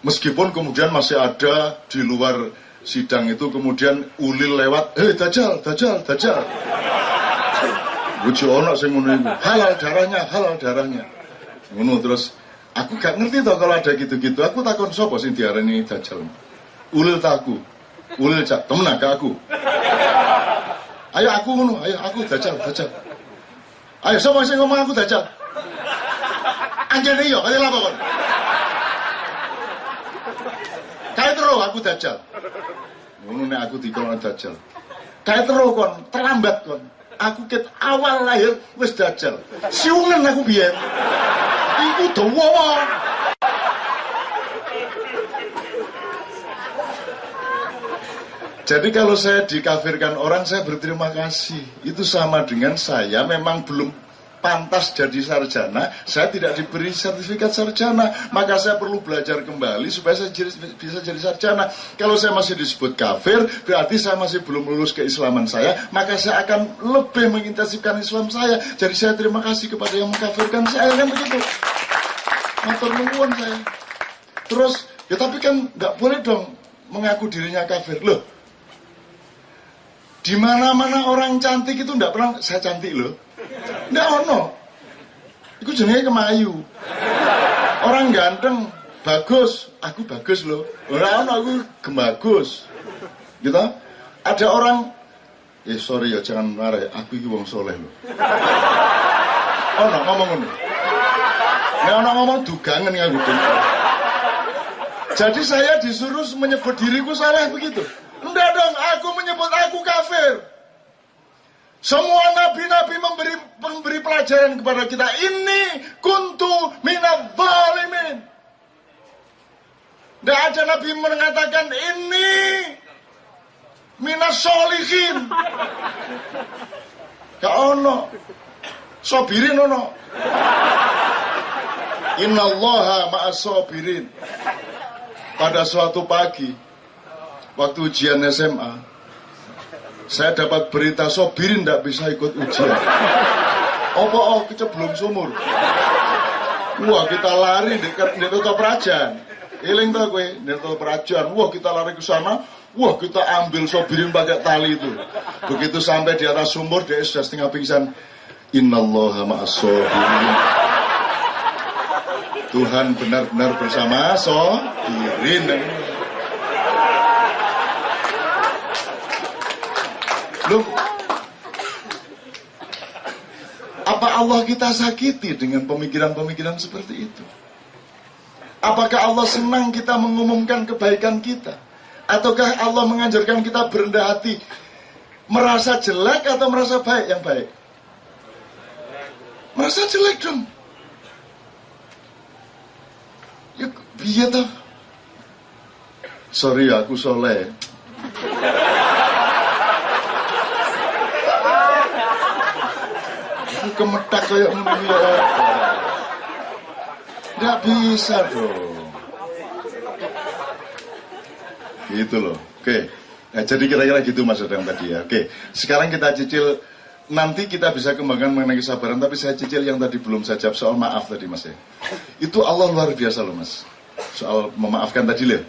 Meskipun kemudian masih ada di luar sidang itu kemudian ulil lewat, Dajjal. Bujo ono sing ngono iku. Halal darahnya. Ngono terus aku gak ngerti toh kalau ada gitu-gitu. Aku takon sapa sing diarani Dajjal. Ulil taku. Ulil cak temen gak aku. Ayo aku ngono, ayo aku Dajjal. Ayo sapa sing ngomong aku Dajjal? Anjene yo, kaya apa kon? Kae terus aku Dajjal. Ngono nek aku dikon Dajjal. Kae terus kon, terlambat kon. Aku ket awal lahir wis Dajjal. Siungen aku biyen. Iku dawa. Jadi kalau saya dikafirkan orang, saya berterima kasih. Itu sama dengan saya memang belum pantas jadi sarjana, saya tidak diberi sertifikat sarjana, maka saya perlu belajar kembali supaya saya bisa jadi sarjana. Kalau saya masih disebut kafir, berarti saya masih belum lulus keislaman saya, maka saya akan lebih mengintensifkan Islam saya. Jadi saya terima kasih kepada yang mengkafirkan saya, kan begitu. Matur nuwun saya. Terus, ya tapi kan nggak boleh dong mengaku dirinya kafir. Loh, di mana-mana orang cantik itu nggak pernah saya cantik loh. Nggak ono. Iku jenenge kemayu. Orang ganteng bagus, aku bagus loh. Ora ono aku gemagus. Gitu. Ada orang sorry ya jangan marah, aku iki wong soleh loh. Ono ngomong ngono. Nek ono ngomong dugangen aku. Jadi saya disuruh menyebut diriku salah begitu. Enggak dong, aku menyebut aku kafir. Semua nabi-nabi memberi pelajaran kepada kita. Ini kuntu minadz zalimin. Tidak ada nabi mengatakan ini minas sholihin. Gak ono. Sobirin ono. Innallaha ma'as sobirin. Pada suatu pagi, waktu ujian SMA, saya dapat berita sobirin tidak bisa ikut ujian. Keceblung sumur. Wah, kita lari di Toto Prajan. Iling tau gue, di Toto Prajan. Wah, kita lari ke sana. Wah, kita ambil sobirin pakai tali itu. Begitu sampai di atas sumur, dia sudah setengah pingsan. Innallaha ma'as sobirin. Tuhan benar-benar bersama sobirin. Loh, apa Allah kita sakiti dengan pemikiran-pemikiran seperti itu? Apakah Allah senang kita mengumumkan kebaikan kita? Ataukah Allah mengajarkan kita berendah hati, merasa jelek atau merasa baik yang baik? Merasa jelek dong. Ya, biar toh. Sorry aku soleh. Kemetak kayak menurut nggak bisa dong gitu loh. Oke, nah, jadi kira-kira gitu Mas Dadang tadi ya. Oke, sekarang kita cicil nanti kita bisa kembangkan mengenai kesabaran, tapi saya cicil yang tadi belum saya jawab soal maaf tadi Mas ya. Itu Allah luar biasa loh Mas. Soal memaafkan tadi loh.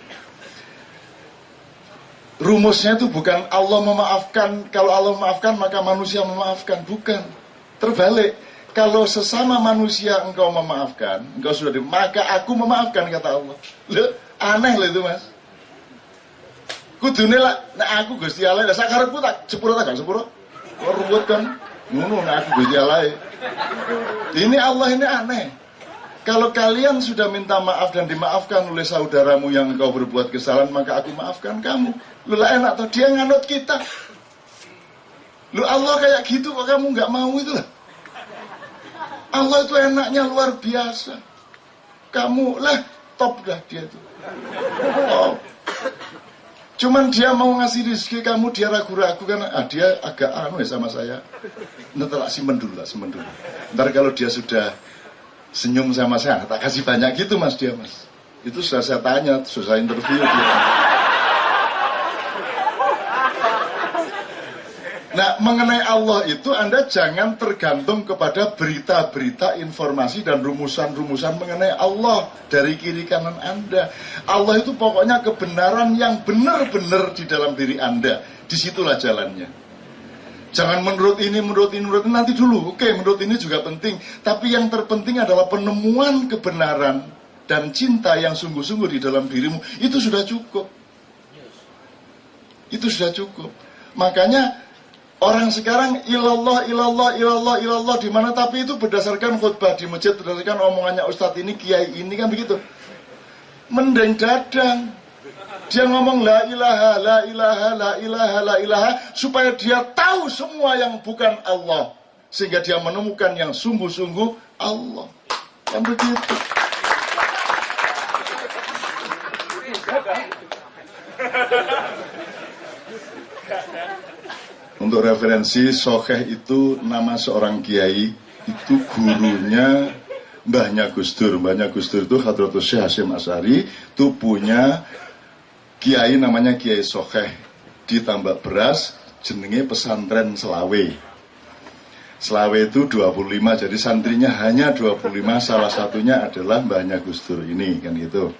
Rumusnya itu bukan Allah memaafkan, kalau Allah memaafkan maka manusia memaafkan, bukan. Terbalik, kalau sesama manusia engkau memaafkan, engkau sudah maka aku memaafkan, kata Allah. Loh, aneh loh itu Mas. Kudune lah, nah aku Gusti Allah, sak karepku tak sepuro tak gak sepuro. Ruwet kan, ngono nah aku Gusti Allah. Ini Allah ini aneh. Kalau kalian sudah minta maaf dan dimaafkan oleh saudaramu yang engkau berbuat kesalahan, maka aku maafkan kamu. Lu lah enak toh, dia nganut kita. Lu Allah kayak gitu kok kamu nggak mau itu lah. Allah itu enaknya luar biasa. Kamu lah top dah dia itu. Oh. Cuman dia mau ngasih rezeki kamu, dia ragu-ragu karena dia agak anu ya sama saya. Nanti tak simpen dulu. Ntar kalau dia sudah senyum sama saya, tak kasih banyak gitu Mas dia Mas. Itu sudah saya tanya, sudah saya interview dia. Nah, mengenai Allah itu Anda jangan tergantung kepada berita-berita, informasi dan rumusan-rumusan mengenai Allah dari kiri kanan Anda. Allah itu pokoknya kebenaran yang benar-benar di dalam diri Anda. Disitulah jalannya. Jangan menurut ini, nanti dulu. Oke, menurut ini juga penting. Tapi yang terpenting adalah penemuan kebenaran dan cinta yang sungguh-sungguh di dalam dirimu. Itu sudah cukup. Itu sudah cukup. Makanya orang sekarang ilallah di mana, tapi itu berdasarkan khutbah di masjid, berdasarkan omongannya ustadz ini, kiai ini kan begitu. Mendeng dadang. Dia ngomong la ilaha supaya dia tahu semua yang bukan Allah, sehingga dia menemukan yang sungguh-sungguh Allah. Kan begitu. Untuk referensi, Sokeh itu nama seorang kiai, itu gurunya Mbahnya Gus Dur. Mbahnya Gus Dur itu Hadratus Syekh Hasyim Asy'ari, itu punya kiai namanya Kiai Sokeh di Tambak Beras, jenenge pesantren Selawe. Selawe itu 25, jadi santrinya hanya 25, salah satunya adalah Mbahnya Gus Dur ini, kan gitu.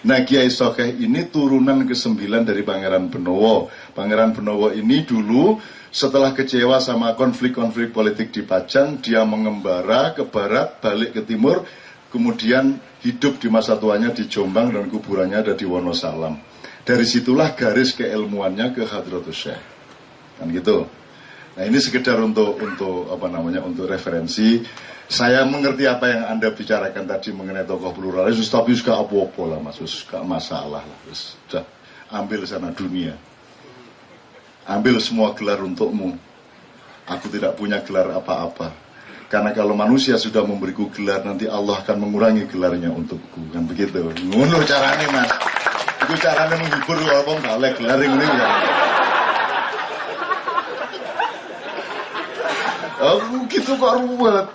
Nah, Kiai Sokeh ini turunan ke-9 dari Pangeran Benowo. Pangeran Benowo ini dulu setelah kecewa sama konflik-konflik politik di Pajang, dia mengembara ke barat, balik ke timur, kemudian hidup di masa tuanya di Jombang dan kuburannya ada di Wonosalam. Dari situlah garis keilmuannya ke Hadratus Syekh. Kan gitu. Nah, ini sekedar untuk referensi. Saya mengerti apa yang Anda bicarakan tadi mengenai tokoh pluralis, tapi suka apa-apa lah Mas, suka masalah lah. Sudah ambil sana dunia. Ambil semua gelar untukmu. Aku tidak punya gelar apa-apa. Karena kalau manusia sudah memberiku gelar, nanti Allah akan mengurangi gelarnya untukku. Kan begitu. Ngono caranya Mas. Itu caranya menghibur walaupun gak oleh gelar ini ya. Oh, gitu kok ruwet.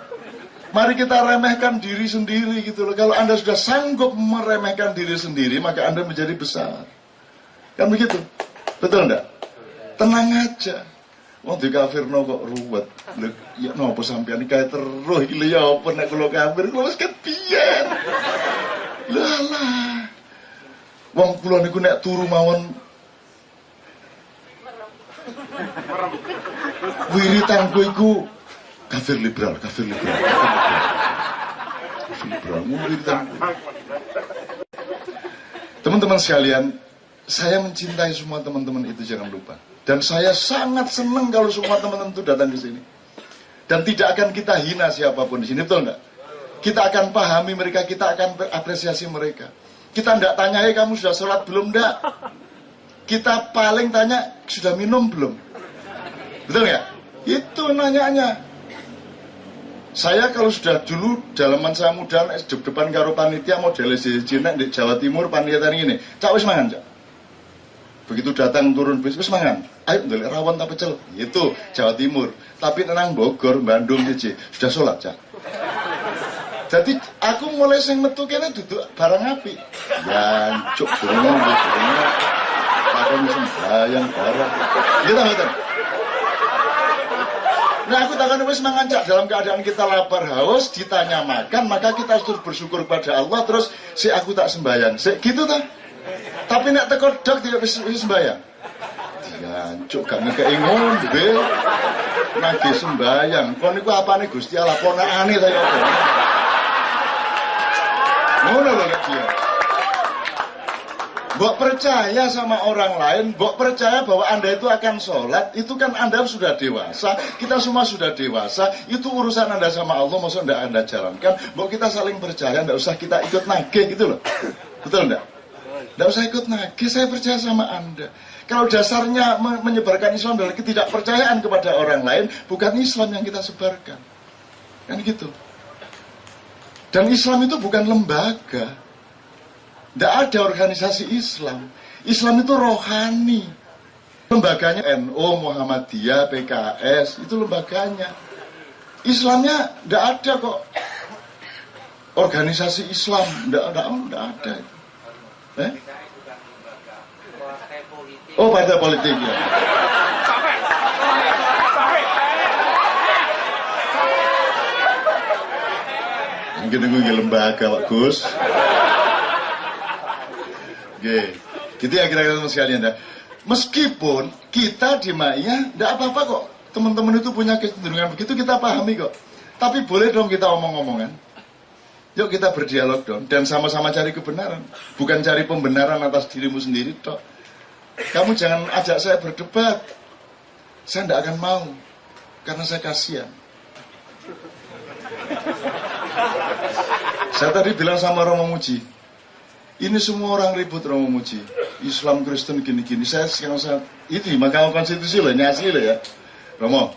Mari kita remehkan diri sendiri gitu loh. Kalau Anda sudah sanggup meremehkan diri sendiri, maka Anda menjadi besar. Kan begitu? Betul enggak? Tenang aja. Wong dikafirno kok ruwet. Lho, ya napa sampeyan kae terus iki ya apa nek kula kafir kula wis kepiye. Lah. Wong kula niku nek turu mawon wiritanku iku kafir liberal. Teman-teman sekalian, saya mencintai semua teman-teman itu, jangan lupa. Dan saya sangat senang kalau semua teman-teman itu datang ke sini. Dan tidak akan kita hina siapapun di sini, betul enggak? Kita akan pahami mereka, kita akan apresiasi mereka. Kita tidak tanya, kamu sudah sholat belum enggak? Kita paling tanya, sudah minum belum? Betul nggak? Itu nanyanya. Saya kalau sudah dulu, dalaman saya muda, depan karo panitia model Cina di Jawa Timur, panitia ini, cak wis mangan, cak. Begitu datang turun bis, wis mangan. Ayo, ndelok rawon tak pecel. Itu Jawa Timur. Tapi tenang Bogor, Bandung, sudah sholat, cak. Jadi aku mulai sing metu kene duduk barang api. Jancuk dungo dungo. Padahal sembayang barang. Gitu ngoten. Nah aku takkan wis mangancak dalam keadaan kita lapar haus, ditanya makan, maka kita harus bersyukur pada Allah, terus si aku tak sembahyang. Gitu ta? Tapi nek teko dok tidak wis sembahyang. Diancuk gak ngekeki ngombe. Nagih sembahyang. Kon niku apane Gusti Allah ponakane ta kok. Ngono lho nek dia. Mbok percaya sama orang lain, mbok percaya bahwa Anda itu akan sholat, itu kan Anda sudah dewasa, kita semua sudah dewasa, itu urusan Anda sama Allah, maksudnya tidak Anda jalankan, mbok kita saling percaya, tidak usah kita ikut nagih gitu loh. Betul enggak? Tidak usah ikut nagih, saya percaya sama Anda. Kalau dasarnya menyebarkan Islam adalah ketidakpercayaan kepada orang lain, bukan Islam yang kita sebarkan. Kan gitu. Dan Islam itu bukan lembaga. Tidak ada organisasi Islam. Islam itu rohani. Lembaganya NU, Muhammadiyah, PKS, itu lembaganya. Islamnya tidak ada kok. Organisasi Islam, tidak ada. Oh, partai politik ya. Mungkin nunggu lembaga Pak Gus. Oke, gitu ya kira-kira sekalian ya. Meskipun kita di Ma'iyah tidak apa-apa kok. Teman-teman itu punya kecenderungan begitu, kita pahami kok. Tapi boleh dong kita omong-omongan. Yuk kita berdialog dong. Dan sama-sama cari kebenaran. Bukan cari pembenaran atas dirimu sendiri toh. Kamu jangan ajak saya berdebat. Saya tidak akan mau. Karena saya kasihan. Saya tadi bilang sama Romo Muji, ini semua orang ribut Romo Muji, Islam Kristen gini-gini. Saya ini Mahkamah Konstitusi loh, ini asli loh ya. Romo,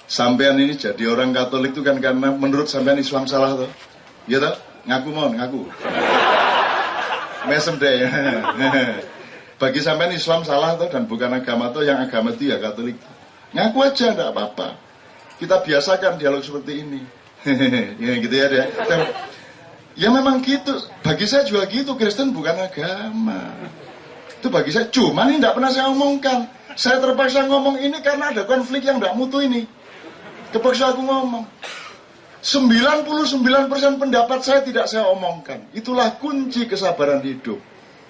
sampean ini jadi orang Katolik itu kan karena menurut sampean Islam salah tuh. Iya toh? Ngaku. Mesem deh. Bagi sampean Islam salah tuh dan bukan agama tuh, yang agama itu ya Katolik. Ngaku aja, enggak apa-apa. Kita biasakan dialog seperti ini. Ya gitu ya deh. Ya memang gitu, bagi saya juga gitu, Kristen bukan agama. Itu bagi saya, cuma ini tidak pernah saya omongkan. Saya terpaksa ngomong ini karena ada konflik yang tidak mutu ini. Terpaksa aku ngomong. 99% pendapat saya tidak saya omongkan. Itulah kunci kesabaran hidup.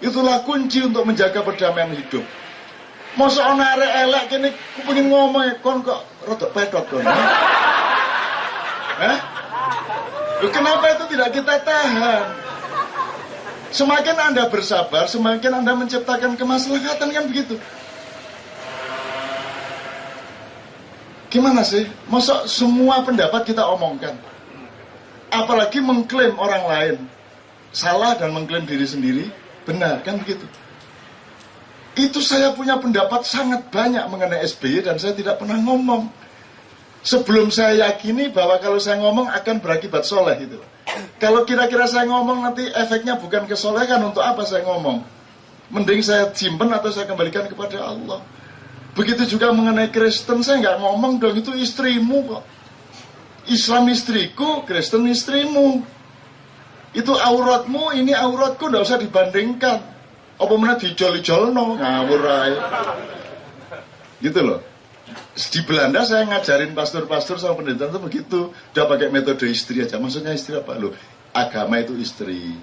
Itulah kunci untuk menjaga perdamaian hidup. Masa ana arek elek kene aku pengen ngomong kon kok rodok pedot kon. Kenapa itu tidak kita tahan? Semakin Anda bersabar, semakin Anda menciptakan kemaslahatan, kan begitu. Gimana sih? Masa semua pendapat kita omongkan? Apalagi mengklaim orang lain salah dan mengklaim diri sendiri benar, kan begitu. Itu saya punya pendapat sangat banyak mengenai SBY dan saya tidak pernah ngomong. Sebelum saya yakini bahwa kalau saya ngomong akan berakibat soleh gitu. Kalau kira-kira saya ngomong nanti efeknya bukan kesolehan, untuk apa saya ngomong? Mending saya simpen atau saya kembalikan kepada Allah. Begitu juga mengenai Kristen, saya nggak ngomong dong, itu istrimu kok. Islam istriku, Kristen istrimu. Itu auratmu, ini auratku, nggak usah dibandingkan. Apa mana dijol-jolno, ngawur aja. Gitu loh. Di Belanda saya ngajarin pastor-pastor sama pendeta itu begitu. Udah pakai metode istri aja. Maksudnya istri apa loh? Agama itu istri.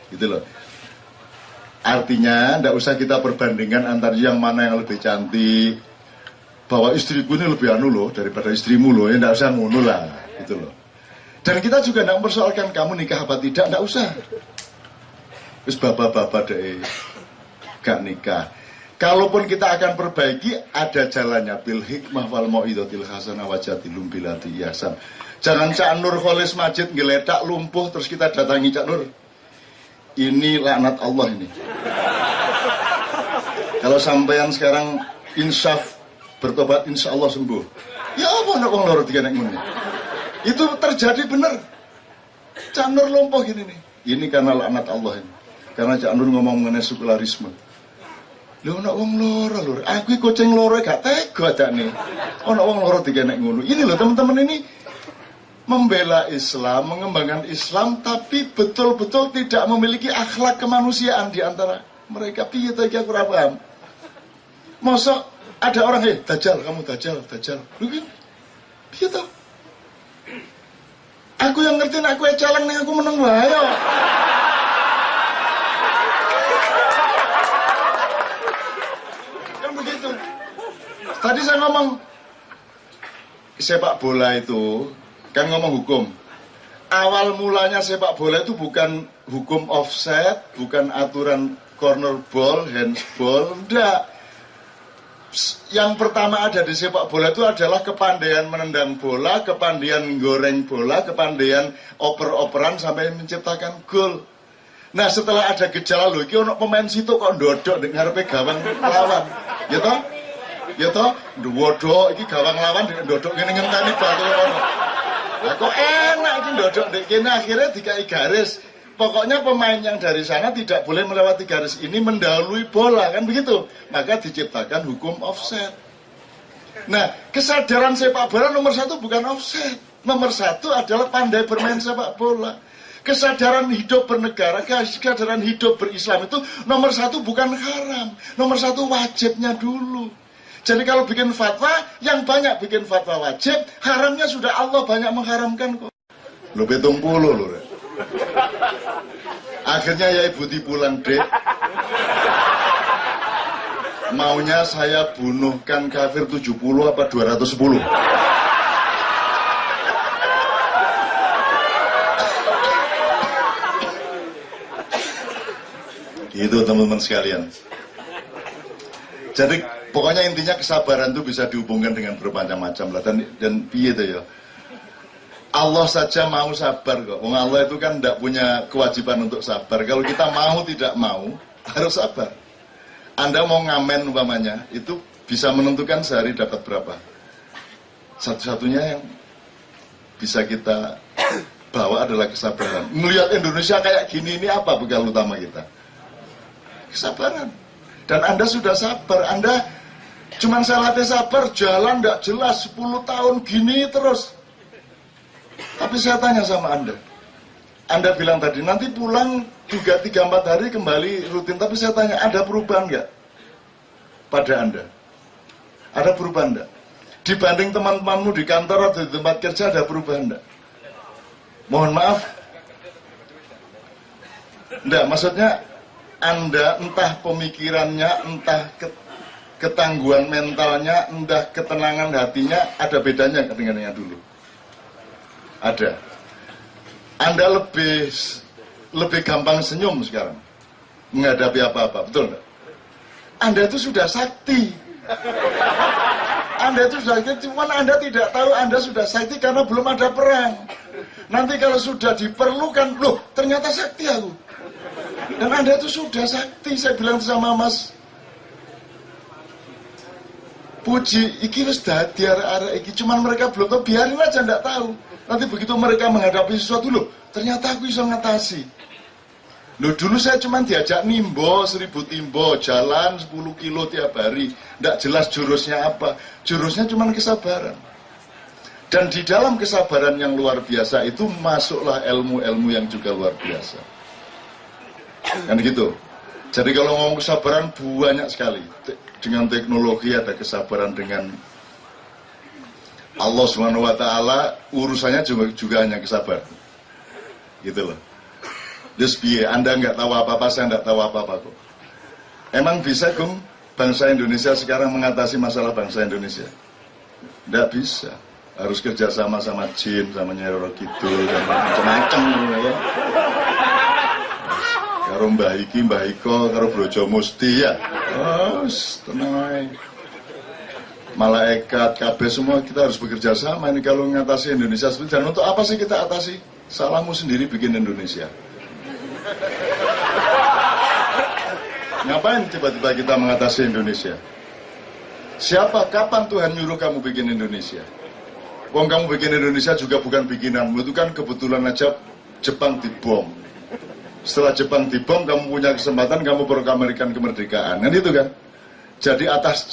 Gitu loh. Artinya tidak usah kita perbandingkan antara yang mana yang lebih cantik. Bahwa istriku ini lebih anu loh daripada istrimu loh. Ya tidak usah ngono lah. Gitu loh. Dan kita juga tidak mempersoalkan kamu nikah apa tidak. Tidak usah. Terus bapak-bapak deh gak nikah. Kalaupun kita akan perbaiki, ada jalannya. Bil hikmah wal mau'izatil hasanah wajatilum bilati ihsan. Jangan Cak Nur Kholis Majid ngeledak lumpuh terus kita datangi Cak Nur. Ini laknat Allah ini. Kalau sampean sekarang insaf bertobat, insya Allah sembuh. Ya apa nak wong loro digenek ngene. Itu terjadi benar. Cak Nur lumpuh gini nih. Ini karena laknat Allah ini. Karena Cak Nur ngomong mengenai sekularisme. Lho ana wong loro. Aku iki kucing loro gak tega adane. Ana wong loro digenek ngono. Ini loh teman-teman, ini membela Islam, mengembangkan Islam, tapi betul-betul tidak memiliki akhlak kemanusiaan di antara mereka. Piye ta iki aku ora paham. Mosok ada orang, dajjal, kamu dajjal. Gitu. Aku yang ngerti, aku celeng nih, aku menang wae. Kan begitu. Tadi saya ngomong sepak bola itu kan ngomong hukum. Awal mulanya sepak bola itu bukan hukum offset, bukan aturan corner ball, handsball, enggak. Yang pertama ada di sepak bola itu adalah kepandaian menendang bola, kepandaian goreng bola, kepandaian oper-operan sampai menciptakan gol. Nah setelah ada gejala iki ono pemain situ kok ndodok nek ngarepe gawang lawan. Ya toh, ndodok iki gawang lawan ndodok ngene ngenteni batu ono. Lah kok enak iki ndodok ndek kene akhirnya dikai garis. Pokoknya pemain yang dari sana tidak boleh melewati garis ini mendahului bola, kan begitu. Maka diciptakan hukum offset. Nah, kesadaran sepak bola nomor 1 bukan offset. Nomor 1 adalah pandai bermain sepak bola. Kesadaran hidup bernegara, kesadaran hidup berislam itu nomor 1 bukan haram. Nomor 1 wajibnya dulu. Jadi kalau bikin fatwa, yang banyak bikin fatwa wajib, haramnya sudah Allah banyak mengharamkan kok. Lu 70 lho. Akhirnya ya Ibu pulang dek. Maunya saya bunuhkan kafir 70 apa 210. Itu teman-teman sekalian. Jadi pokoknya intinya kesabaran itu bisa dihubungkan dengan bermacam-macam lah. Dan piye itu ya. Allah saja mau sabar kok. Wong Allah itu kan tidak punya kewajiban untuk sabar. Kalau kita mau tidak mau harus sabar. Anda mau ngamen umpamanya itu bisa menentukan sehari dapat berapa. Satu-satunya yang bisa kita bawa adalah kesabaran. Melihat Indonesia kayak gini ini apa bekal utama kita? Kesabaran. Dan Anda sudah sabar. Anda cuman saya latih sabar, jalan tidak jelas 10 tahun gini terus. Tapi saya tanya sama Anda bilang tadi, nanti pulang juga 3-4 hari kembali rutin. Tapi saya tanya, ada perubahan nggak pada Anda? Ada perubahan nggak? Dibanding teman-temanmu di kantor atau di tempat kerja, ada perubahan nggak? Mohon maaf. Nggak, maksudnya Anda entah pemikirannya, entah ketangguhan mentalnya, entah ketenangan hatinya, ada bedanya dengan yang dulu. Ada. Anda lebih gampang senyum sekarang menghadapi apa-apa, betul nggak? Anda itu sudah sakti. Anda itu sudah sakti, cuman Anda tidak tahu Anda sudah sakti karena belum ada perang. Nanti kalau sudah diperlukan, loh ternyata sakti aku. Dan Anda itu sudah sakti, saya bilang sama Mas Puji, iki wis dadi arek-arek iki, cuman mereka belum tahu, biarin aja ndak tahu. Nanti begitu mereka menghadapi sesuatu, loh ternyata aku bisa ngatasi. Loh dulu saya cuma diajak nimbo 1000 timbo, jalan 10 kilo tiap hari, ndak jelas jurusnya apa. Jurusnya cuma kesabaran. Dan di dalam kesabaran yang luar biasa itu masuklah ilmu-ilmu yang juga luar biasa. Kan gitu. Jadi kalau ngomong kesabaran banyak sekali. Dengan teknologi ada kesabaran, dengan Allah Subhanahu wa taala urusannya juga hanya kesabaran. Gitu loh. Terus biye, Anda nggak tahu apa-apa, saya nggak tahu apa-apa kok. Emang bisa Gung bangsa Indonesia sekarang mengatasi masalah bangsa Indonesia? Nggak bisa. Harus kerjasama sama jin, sama Nyai Roro Kidul, dan macam-macam ya. Karo Mbah Iki, Mbah Iko, karo Brojo Musti ya. Oh, tenang aja. Malaikat, kabeh semua kita harus bekerja sama ini kalau mengatasi Indonesia. Dan untuk apa sih kita atasi? Salahmu sendiri bikin Indonesia. Ngapain tiba-tiba kita mengatasi Indonesia? Siapa, kapan Tuhan nyuruh kamu bikin Indonesia? Wong kamu bikin Indonesia juga bukan bikinanmu, itu kan kebetulan aja Jepang dibom. Setelah Jepang dibom, kamu punya kesempatan, kamu proklamirkan kemerdekaan. Kan itu kan? Jadi atas